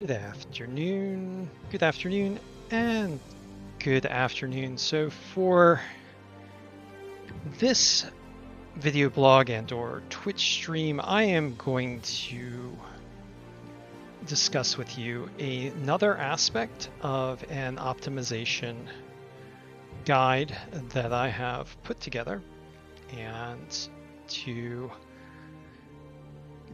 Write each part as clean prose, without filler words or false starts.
Good afternoon, and good afternoon. So for this video blog and or Twitch stream, I am going to discuss with you another aspect of an optimization guide that I have put together. And to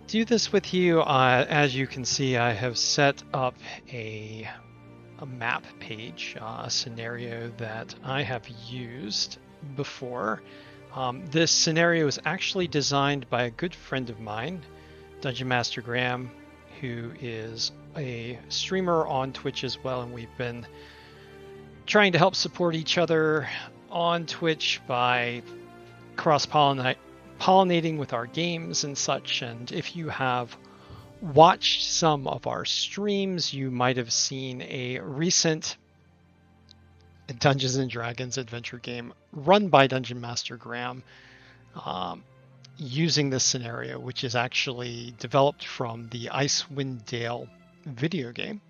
do this with you, as you can see, I have set up a map page, a scenario that I have used before. This scenario is actually designed by a good friend of mine, Dungeon Master Graham, who is a streamer on Twitch as well, and we've been trying to help support each other on Twitch by cross-pollinating with our games and such. And if you have watched some of our streams, you might have seen a recent Dungeons and Dragons adventure game run by Dungeon Master Graham using this scenario, which is actually developed from the Icewind Dale video game.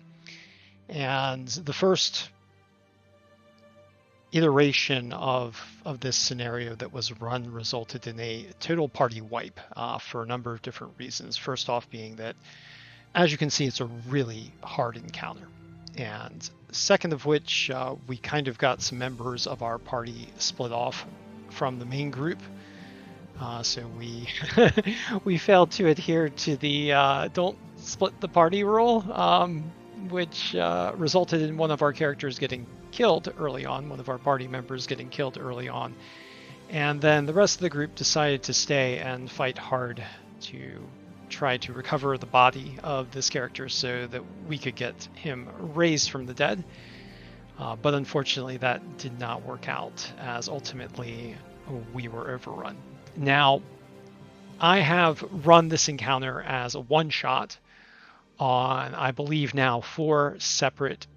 And the first iteration of this scenario that was run resulted in a total party wipe for a number of different reasons. First off being that, as you can see, it's a really hard encounter. And second of which, we kind of got some members of our party split off from the main group. So we we failed to adhere to the don't split the party rule, which resulted in one of our characters getting killed early on, one of our party members getting killed early on. And then the rest of the group decided to stay and fight hard to try to recover the body of this character so that we could get him raised from the dead. But unfortunately that did not work out, as ultimately we were overrun. Now, I have run this encounter as a one-shot on, I believe now, 4 separate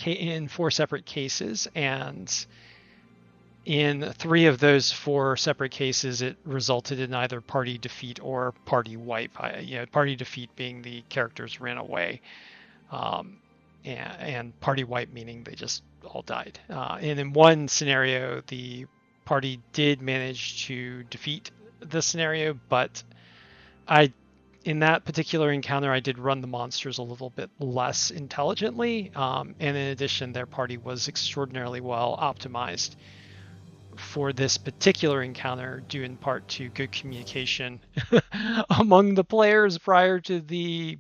in 4 separate cases, and in 3 of those 4 separate cases it resulted in either party defeat or party wipe. Party defeat being the characters ran away, and party wipe meaning they just all died. And in one scenario the party did manage to defeat the scenario, but in that particular encounter, I did run the monsters a little bit less intelligently, and in addition, their party was extraordinarily well optimized for this particular encounter, due in part to good communication among the players prior to the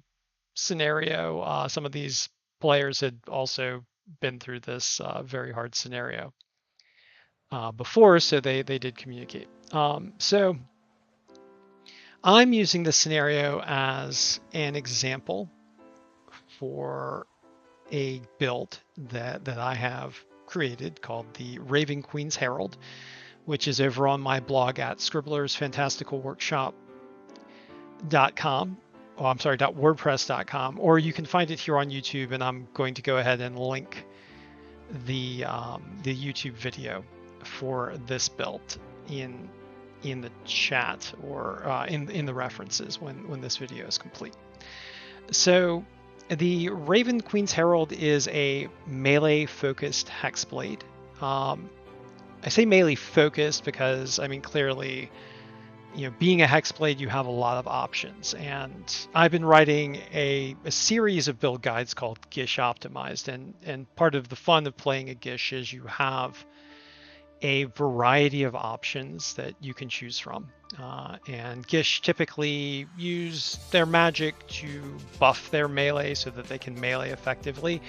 scenario. Some of these players had also been through this very hard scenario before, so they did communicate. So I'm using this scenario as an example for a build that I have created called the Raven Queen's Herald, which is over on my blog at scribblersfantasticalworkshop.com. Oh, I'm sorry, .wordpress.com, or you can find it here on YouTube, and I'm going to go ahead and link the YouTube video for this build in the chat or in the references when this video is complete. So the Raven Queen's Herald is a melee focused Hexblade. I say melee focused because, I mean, clearly, being a Hexblade, you have a lot of options, and I've been writing a series of build guides called Gish Optimized, and part of the fun of playing a Gish is you have a variety of options that you can choose from, and Gish typically use their magic to buff their melee so that they can melee effectively.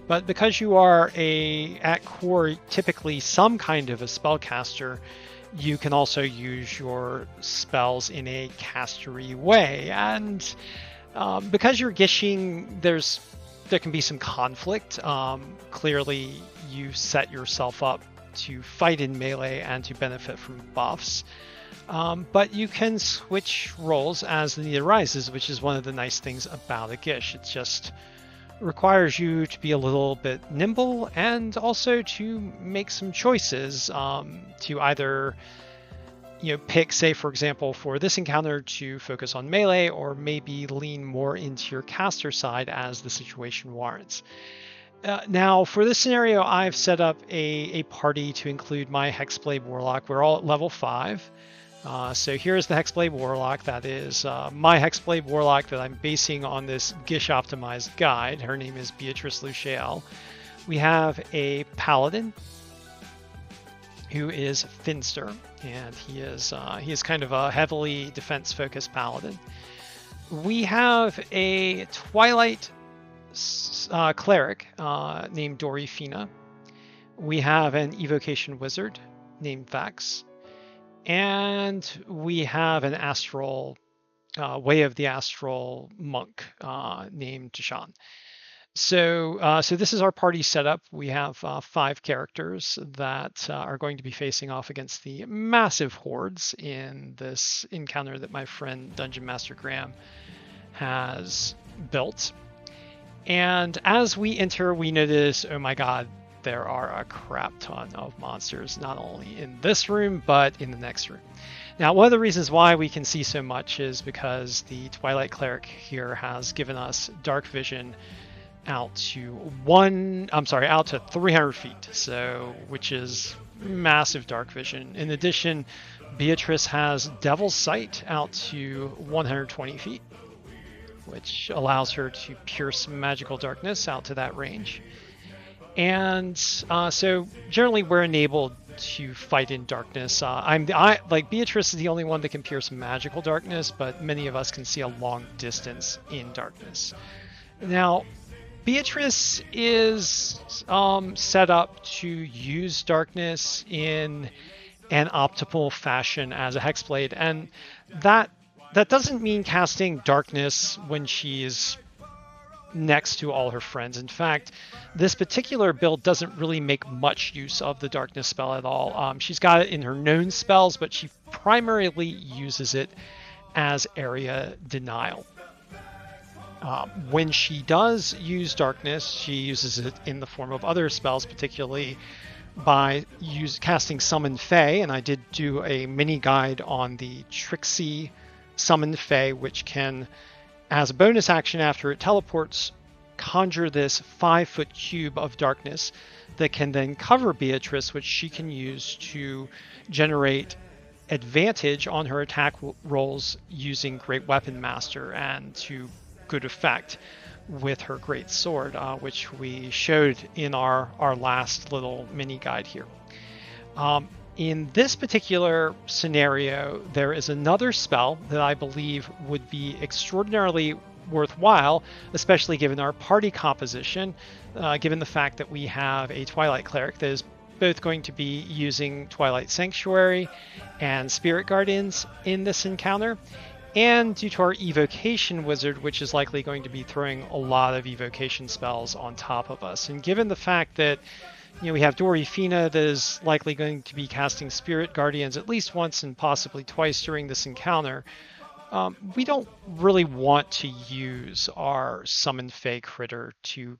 But because you are at core typically some kind of a spellcaster, you can also use your spells in a castery way. And because you're Gishing, there can be some conflict. Clearly you set yourself up to fight in melee and to benefit from buffs, but you can switch roles as the need arises, which is one of the nice things about a Gish. It just requires you to be a little bit nimble and also to make some choices to either pick, say, for example, for this encounter to focus on melee, or maybe lean more into your caster side as the situation warrants. Now, for this scenario, I've set up a party to include my Hexblade Warlock. We're all at level 5. So here's the Hexblade Warlock. That is my Hexblade Warlock that I'm basing on this Gish optimized guide. Her name is Beatrice Luciel. We have a Paladin who is Finster, and he is kind of a heavily defense-focused Paladin. We have a Twilight Cleric named Dorifina. We have an Evocation Wizard named Vex. And we have an Astral, Way of the Astral Monk named Jashan. So this is our party setup. We have 5 characters that are going to be facing off against the massive hordes in this encounter that my friend Dungeon Master Graham has built. And as we enter, we notice, oh my god, there are a crap ton of monsters, not only in this room, but in the next room. Now, one of the reasons why we can see so much is because the Twilight Cleric here has given us dark vision out to 300 feet, which is massive dark vision. In addition, Beatrice has Devil's Sight out to 120 feet, which allows her to pierce magical darkness out to that range. And so generally we're enabled to fight in darkness. Like Beatrice is the only one that can pierce magical darkness, but many of us can see a long distance in darkness. Now, Beatrice is set up to use darkness in an optimal fashion as a Hexblade, and that doesn't mean casting darkness when she's next to all her friends. In fact, this particular build doesn't really make much use of the darkness spell at all. She's got it in her known spells, but she primarily uses it as area denial. When she does use darkness, she uses it in the form of other spells, particularly by casting Summon Fae, and I did do a mini guide on the Trixie Summon Fae, which can, as a bonus action after it teleports, conjure this 5-foot cube of darkness that can then cover Beatrice, which she can use to generate advantage on her attack rolls using Great Weapon Master, and to good effect with her great sword, which we showed in our last little mini guide here. In this particular scenario, there is another spell that I believe would be extraordinarily worthwhile, especially given our party composition, given the fact that we have a Twilight Cleric that is both going to be using Twilight Sanctuary and Spirit Guardians in this encounter, and due to our Evocation Wizard, which is likely going to be throwing a lot of evocation spells on top of us. And given the fact that we have Dorifina that is likely going to be casting Spirit Guardians at least once and possibly twice during this encounter, we don't really want to use our Summon Fae critter to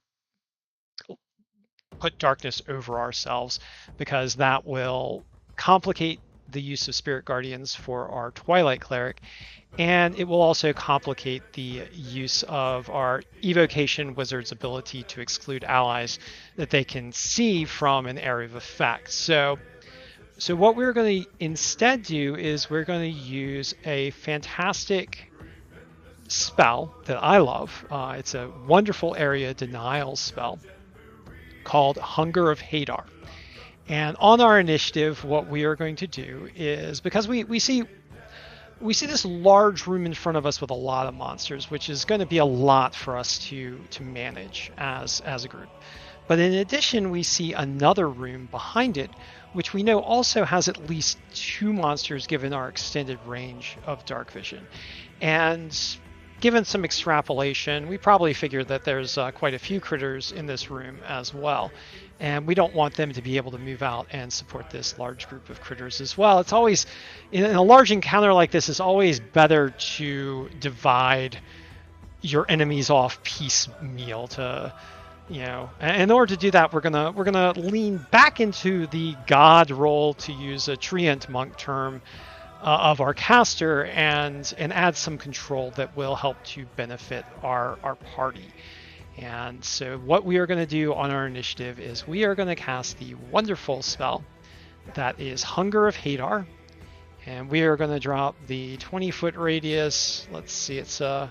put darkness over ourselves, because that will complicate the use of Spirit Guardians for our Twilight Cleric, and it will also complicate the use of our Evocation Wizard's ability to exclude allies that they can see from an area of effect. So what we're going to instead do is we're going to use a fantastic spell that I love. It's a wonderful area denial spell called Hunger of Hadar. And on our initiative, what we are going to do is, because we see this large room in front of us with a lot of monsters, which is going to be a lot for us to manage as a group. But in addition, we see another room behind it, which we know also has at least 2 monsters given our extended range of dark vision. And given some extrapolation, we probably figure that there's quite a few critters in this room as well. And we don't want them to be able to move out and support this large group of critters as well. It's always, in a large encounter like this, it's always better to divide your enemies off piecemeal to, and in order to do that, we're gonna lean back into the god role, to use a Treant monk term, of our caster and add some control that will help to benefit our party. And so what we are going to do on our initiative is we are going to cast the wonderful spell that is Hunger of Hadar, and we are going to drop the 20-foot radius. Let's see, it's a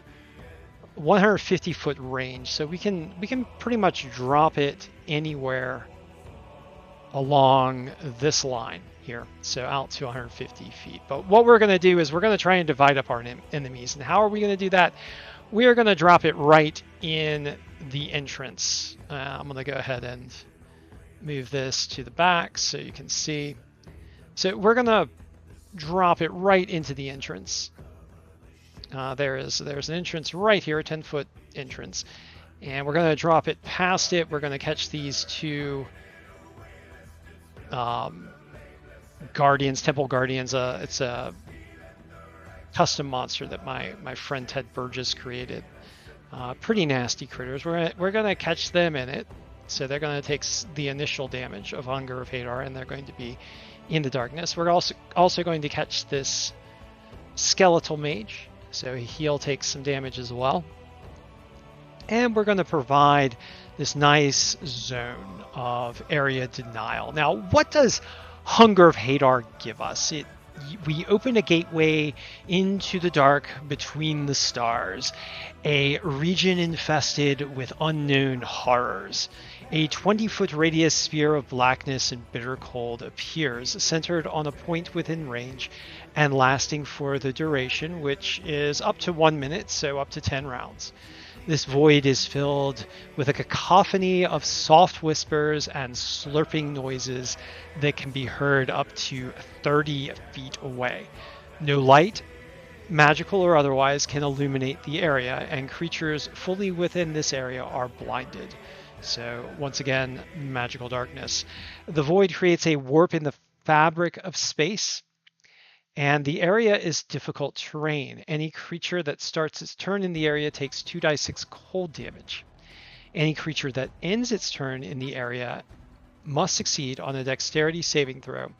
150-foot range, so we can pretty much drop it anywhere along this line here, so out to 150 feet. But what we're going to do is we're going to try and divide up our enemies. And how are we going to do that? We are going to drop it right in the entrance. I'm going to go ahead and move this to the back so you can see. So we're going to drop it right into the entrance. There's an entrance right here, a 10-foot entrance. And we're going to drop it past it. We're going to catch these two guardians, temple guardians. It's a custom monster that my friend Ted Burgess created. Pretty nasty critters. We're gonna catch them in it, so they're gonna take the initial damage of Hunger of Hadar, and they're going to be in the darkness. We're also going to catch this Skeletal Mage, so he'll take some damage as well. And we're going to provide this nice zone of area denial. Now, what does Hunger of Hadar give us? We open a gateway into the dark between the stars, a region infested with unknown horrors. A 20-foot radius sphere of blackness and bitter cold appears, centered on a point within range and lasting for the duration, which is up to 1 minute, so up to 10 rounds. This void is filled with a cacophony of soft whispers and slurping noises that can be heard up to 30 feet away. No light, magical or otherwise, can illuminate the area, and creatures fully within this area are blinded. So once again, magical darkness. The void creates a warp in the fabric of space, and the area is difficult terrain. Any creature that starts its turn in the area takes 2d6 cold damage. Any creature that ends its turn in the area must succeed on a dexterity saving throw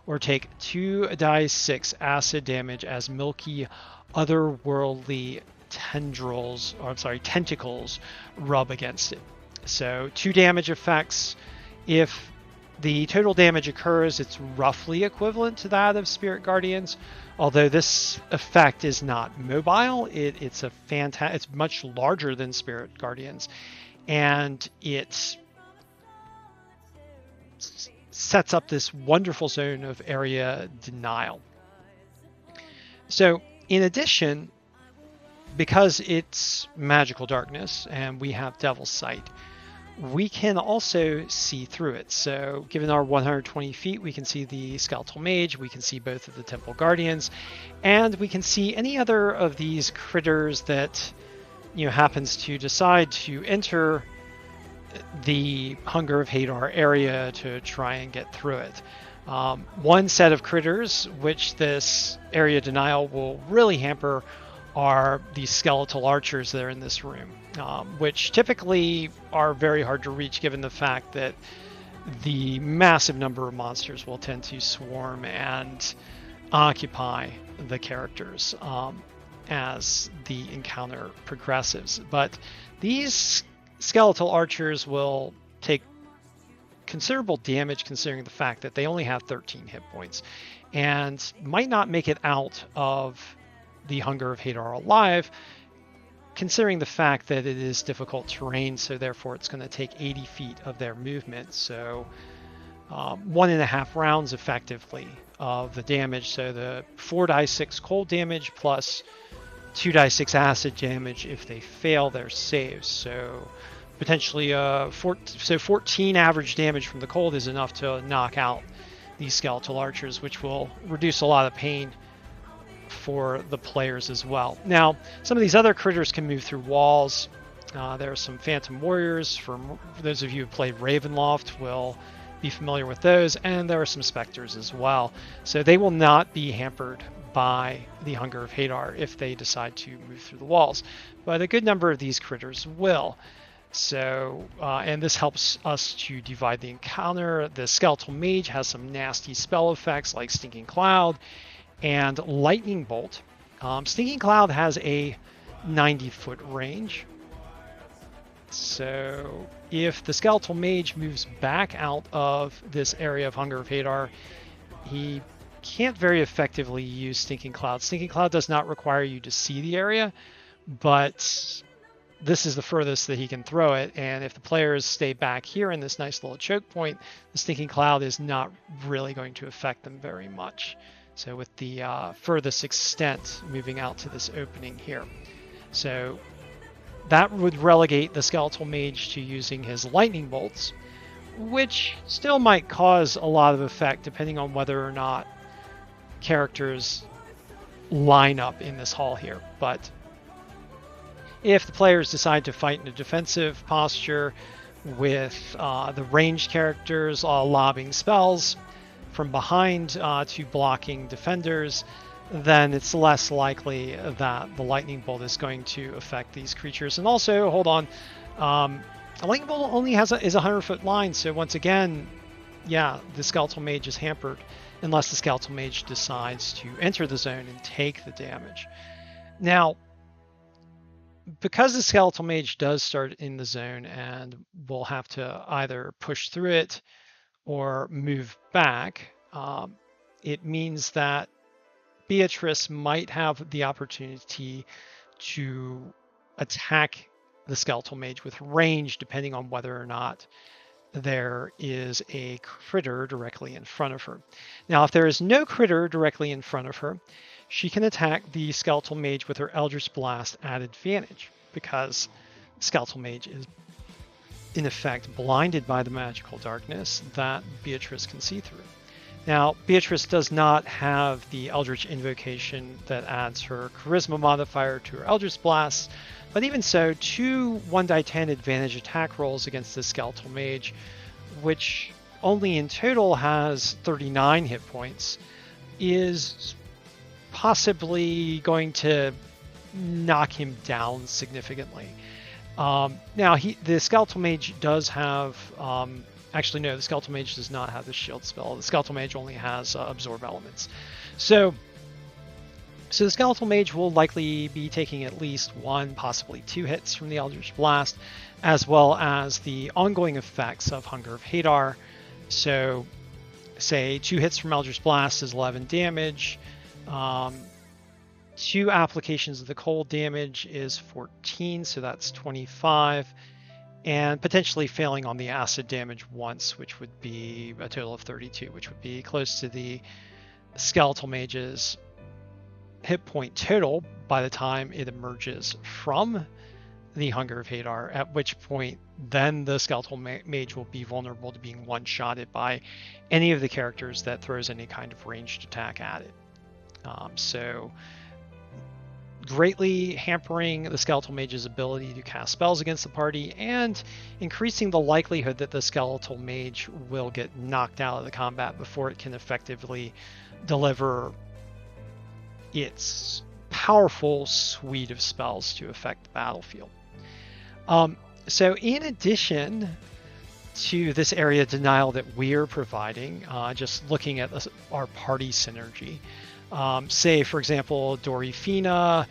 or take 2d6 acid damage as milky, otherworldly tentacles rub against it. So 2 damage effects. If the total damage occurs, it's roughly equivalent to that of Spirit Guardians, although this effect is not mobile. It's much larger than Spirit Guardians, and it sets up this wonderful zone of area denial. So in addition, because it's magical darkness and we have Devil's Sight, we can also see through it. So given our 120 feet, we can see the Skeletal Mage, we can see both of the Temple Guardians, and we can see any other of these critters that happens to decide to enter the Hunger of Hadar area to try and get through it. One set of critters which this area denial will really hamper are the Skeletal Archers that are in this room, which typically are very hard to reach given the fact that the massive number of monsters will tend to swarm and occupy the characters as the encounter progresses. But these Skeletal Archers will take considerable damage considering the fact that they only have 13 hit points and might not make it out of the Hunger of Hadar alive, considering the fact that it is difficult terrain, so therefore it's going to take 80 feet of their movement, so 1.5 rounds effectively of the damage. So the 4d6 cold damage plus 2d6 acid damage if they fail their saves. So potentially 14 average damage from the cold is enough to knock out these Skeletal Archers, which will reduce a lot of pain for the players as well. Now, some of these other critters can move through walls. There are some Phantom Warriors. For those of you who played Ravenloft will be familiar with those, and there are some Spectres as well. So they will not be hampered by the Hunger of Hadar if they decide to move through the walls. But a good number of these critters will. So, and this helps us to divide the encounter. The Skeletal Mage has some nasty spell effects like Stinking Cloud, and Lightning Bolt. Stinking Cloud has a 90-foot range. So if the Skeletal Mage moves back out of this area of Hunger of Hadar, he can't very effectively use Stinking Cloud. Stinking Cloud does not require you to see the area, but this is the furthest that he can throw it. And if the players stay back here in this nice little choke point, the Stinking Cloud is not really going to affect them very much. So with the furthest extent moving out to this opening here. So that would relegate the Skeletal Mage to using his Lightning Bolts, which still might cause a lot of effect depending on whether or not characters line up in this hall here. But if the players decide to fight in a defensive posture with the ranged characters lobbing spells from behind to blocking defenders, then it's less likely that the Lightning Bolt is going to affect these creatures. And also, hold on, a Lightning Bolt only is a 100-foot line, so once again, yeah, the Skeletal Mage is hampered unless the Skeletal Mage decides to enter the zone and take the damage. Now, because the Skeletal Mage does start in the zone and will have to either push through it or move back, it means that Beatrice might have the opportunity to attack the Skeletal Mage with range, depending on whether or not there is a critter directly in front of her. Now, if there is no critter directly in front of her, she can attack the Skeletal Mage with her Eldritch Blast at advantage, because Skeletal Mage is, in effect, blinded by the magical darkness that Beatrice can see through. Now, Beatrice does not have the Eldritch Invocation that adds her Charisma modifier to her Eldritch Blast, but even so, 2 1d10 advantage attack rolls against the Skeletal Mage, which only in total has 39 hit points, is possibly going to knock him down significantly. Now, the Skeletal Mage does have... actually, no, the Skeletal Mage does not have the shield spell. The Skeletal Mage only has absorb elements. So the Skeletal Mage will likely be taking at least 1, possibly 2 hits from the Eldritch Blast, as well as the ongoing effects of Hunger of Hadar. So, say 2 hits from Eldritch Blast is 11 damage. 2 applications of the cold damage is 14, so that's 25. And potentially failing on the acid damage once, which would be a total of 32, which would be close to the Skeletal Mage's hit point total by the time it emerges from the Hunger of Hadar, at which point then the Skeletal Mage will be vulnerable to being one-shotted by any of the characters that throws any kind of ranged attack at it. So greatly hampering the Skeletal Mage's ability to cast spells against the party and increasing the likelihood that the Skeletal Mage will get knocked out of the combat before it can effectively deliver its powerful suite of spells to affect the battlefield. So in addition to this area denial that we're providing, just looking at our party synergy, say, for example, Dorifina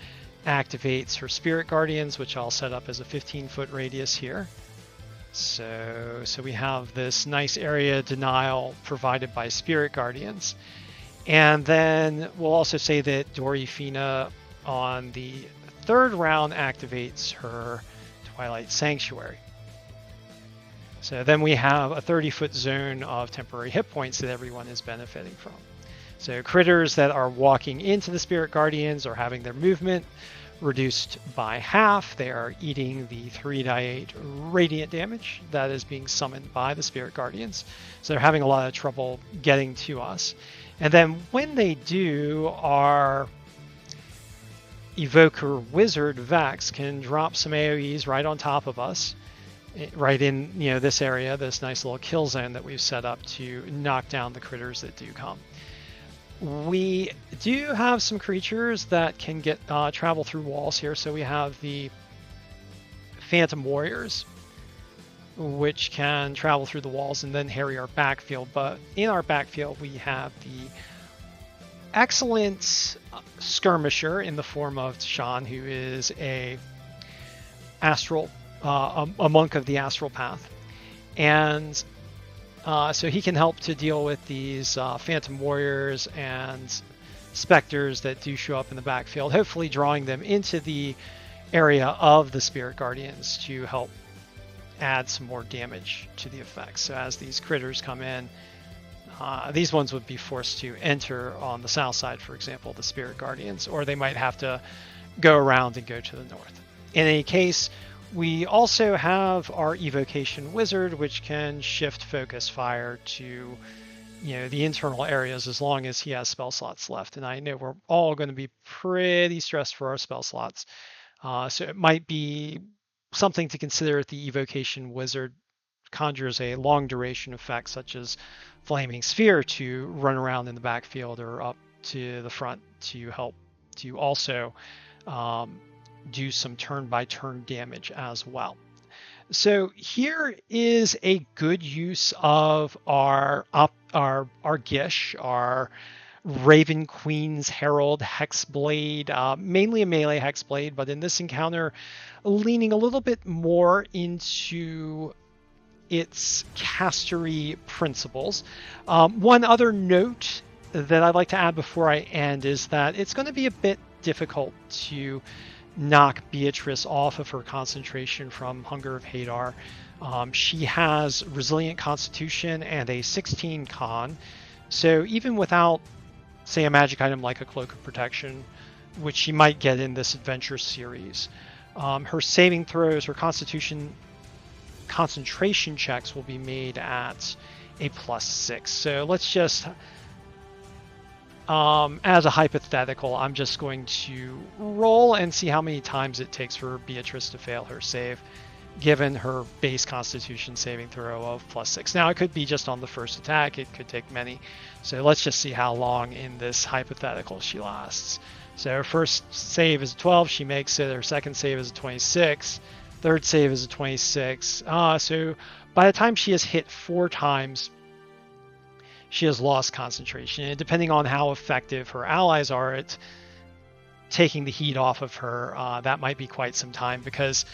activates her Spirit Guardians, which I'll set up as a 15-foot radius here. So we have this nice area denial provided by Spirit Guardians. And then we'll also say that Dorifina on the 3rd round activates her Twilight Sanctuary. So then we have a 30-foot zone of temporary hit points that everyone is benefiting from. So critters that are walking into the Spirit Guardians are having their movement reduced by half. They are eating the 3d8 radiant damage that is being summoned by the Spirit Guardians. So they're having a lot of trouble getting to us. And then when they do, our Evoker Wizard Vex can drop some AoEs right on top of us, right in this area, this nice little kill zone that we've set up to knock down the critters that do come. We do have some creatures that can get travel through walls here. So we have the Phantom Warriors, which can travel through the walls and then harry our backfield. But in our backfield, we have the excellent skirmisher in the form of Tashan, who is a astral, a monk of the astral path, and so he can help to deal with these phantom warriors and specters that do show up in the backfield, hopefully drawing them into the area of the spirit guardians to help add some more damage to the effects. So as these critters come in, these ones would be forced to enter on the south side, for example, the spirit guardians, or they might have to go around and go to the north. In any case, we also have our Evocation Wizard, which can shift focus fire to, the internal areas as long as he has spell slots left. And I know we're all going to be pretty stressed for our spell slots. So it might be something to consider if the Evocation Wizard conjures a long duration effect, such as Flaming Sphere, to run around in the backfield or up to the front to help to also do some turn-by-turn damage as well. So here is a good use of our Gish, our Raven Queen's Herald Hexblade, mainly a melee Hexblade, but in this encounter, leaning a little bit more into its castery principles. One other note that I'd like to add before I end is that it's going to be a bit difficult to knock Beatrice off of her concentration from Hunger of Hadar. She has resilient constitution and a 16 con, so even without, say, a magic item like a Cloak of Protection, which she might get in this adventure series, her saving throws, her concentration checks will be made at a +6. So let's just, as a hypothetical, I'm just going to roll and see how many times it takes for Beatrice to fail her save, given her base constitution saving throw of +6. Now, it could be just on the first attack. It could take many. So let's just see how long in this hypothetical she lasts. So her first save is a 12. She makes it. Her second save is a 26. Third save is a 26. So by the time she has hit 4 times, she has lost concentration. And depending on how effective her allies are at taking the heat off of her, that might be quite some time, because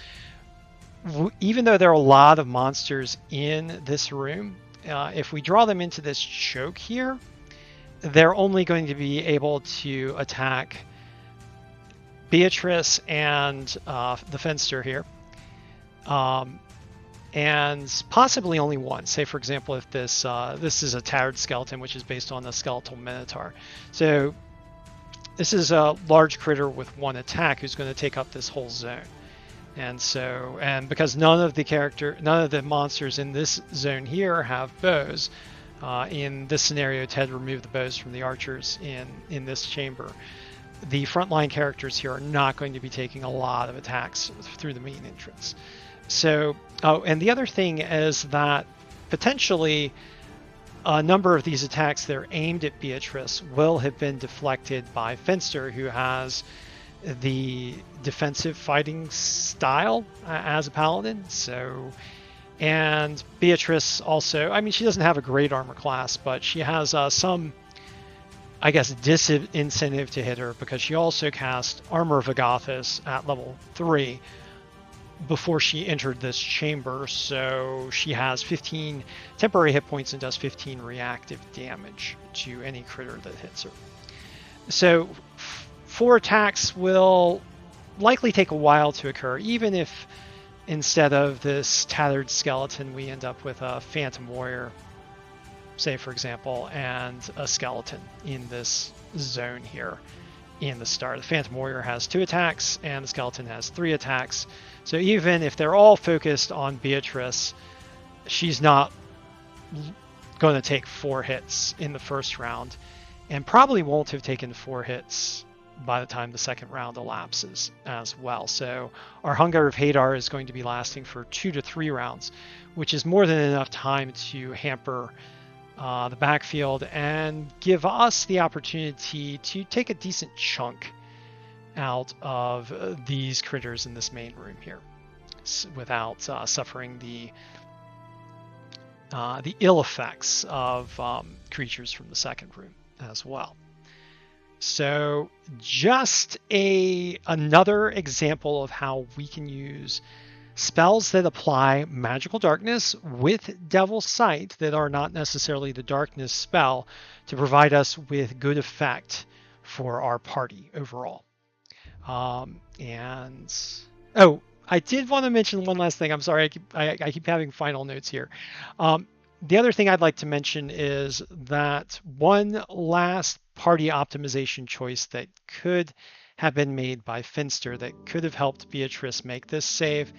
even though there are a lot of monsters in this room, if we draw them into this choke here, they're only going to be able to attack Beatrice and the Fenster here. And possibly only one. Say, for example, if this is a Tattered Skeleton, which is based on the Skeletal Minotaur. So this is a large critter with 1 attack who's going to take up this whole zone. And because none of the monsters in this zone here have bows, in this scenario, Ted removed the bows from the archers in this chamber. The frontline characters here are not going to be taking a lot of attacks through the main entrance. So, and the other thing is that potentially a number of these attacks that are aimed at Beatrice will have been deflected by Fenster, who has the defensive fighting style as a paladin. So, and Beatrice also, I mean, she doesn't have a great armor class, but she has some, I guess, disincentive to hit her, because she also cast Armor of Agathis at level 3 before she entered this chamber, so she has 15 temporary hit points and does 15 reactive damage to any critter that hits her. So 4 attacks will likely take a while to occur, even if instead of this Tattered Skeleton we end up with a Phantom Warrior, say for example, and a Skeleton in this zone here in the start. The Phantom Warrior has 2 attacks and the Skeleton has 3 attacks. So even if they're all focused on Beatrice, she's not going to take 4 hits in the first round, and probably won't have taken 4 hits by the time the second round elapses as well. So our Hunger of Hadar is going to be lasting for 2 to 3 rounds, which is more than enough time to hamper the backfield and give us the opportunity to take a decent chunk out of these critters in this main room here without suffering the ill effects of creatures from the second room as well. So just another example of how we can use spells that apply magical darkness with Devil's Sight that are not necessarily the darkness spell to provide us with good effect for our party overall. And oh, I did want to mention one last thing. I'm sorry, I keep having final notes here. The other thing I'd like to mention is that one last party optimization choice that could have been made by Finster that could have helped Beatrice make this save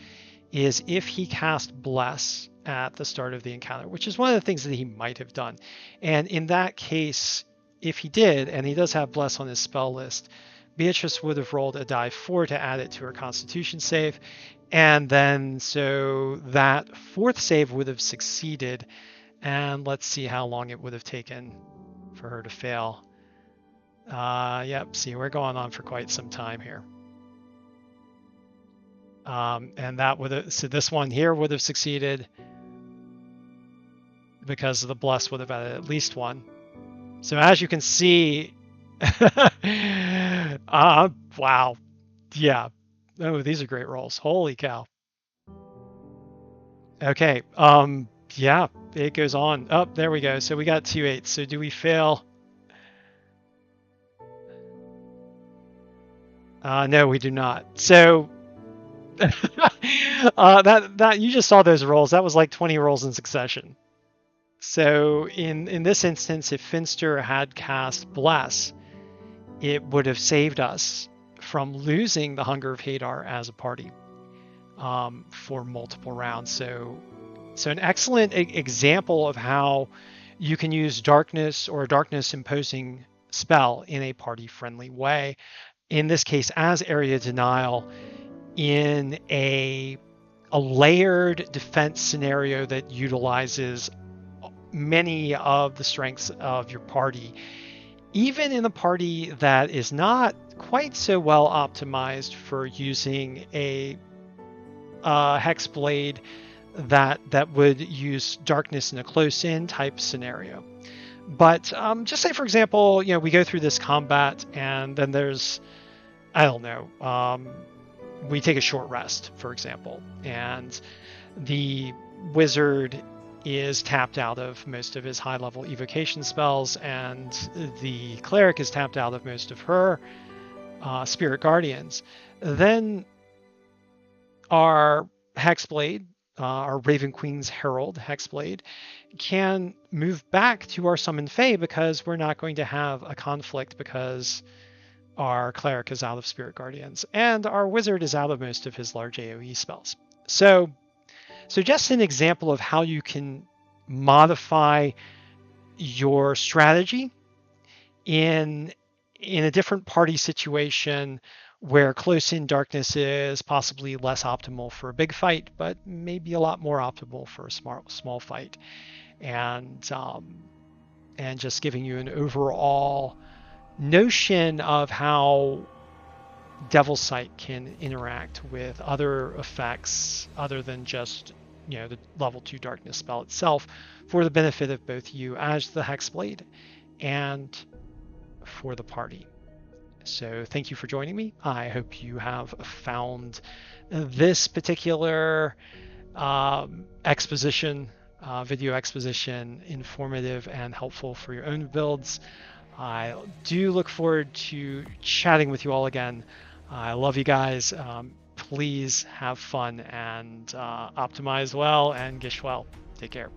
is if he cast Bless at the start of the encounter, which is one of the things that he might have done. And in that case, if he did, and he does have Bless on his spell list, Beatrice would have rolled a die 4 to add it to her Constitution save. And then so that 4th save would have succeeded. And let's see how long it would have taken for her to fail. Yep, see, we're going on for quite some time here. And that would have, so this one here would have succeeded because the Bless would have added at least one. So as you can see, wow. Yeah. Oh, these are great rolls. Holy cow. Okay. Yeah, it goes on. Oh, there we go. So we got 2 8s. So do we fail? No, we do not. So that you just saw those rolls. That was like 20 rolls in succession. So in this instance, if Finster had cast Bless, it would have saved us from losing the Hunger of Hadar as a party for multiple rounds. So an excellent example of how you can use darkness or a darkness imposing spell in a party friendly way. In this case, as area denial in a layered defense scenario that utilizes many of the strengths of your party, even in a party that is not quite so well optimized for using a Hexblade that would use darkness in a close-in type scenario. But just say, for example, we go through this combat and then there's, I don't know, we take a short rest, for example, and the wizard is tapped out of most of his high-level evocation spells, and the cleric is tapped out of most of her spirit guardians. Then our Hexblade, our Raven Queen's Herald Hexblade, can move back to our Summon Fae because we're not going to have a conflict because our cleric is out of Spirit Guardians and our wizard is out of most of his large AoE spells. So just an example of how you can modify your strategy in a different party situation where close-in darkness is possibly less optimal for a big fight, but maybe a lot more optimal for a small fight, and just giving you an overall notion of how Devil's Sight can interact with other effects other than just the level 2 darkness spell itself, for the benefit of both you as the Hexblade and for the party. So thank you for joining me. I hope you have found this particular exposition, video exposition, informative and helpful for your own builds. I do look forward to chatting with you all again. I love you guys. Please have fun and optimize well and Gish well. Take care.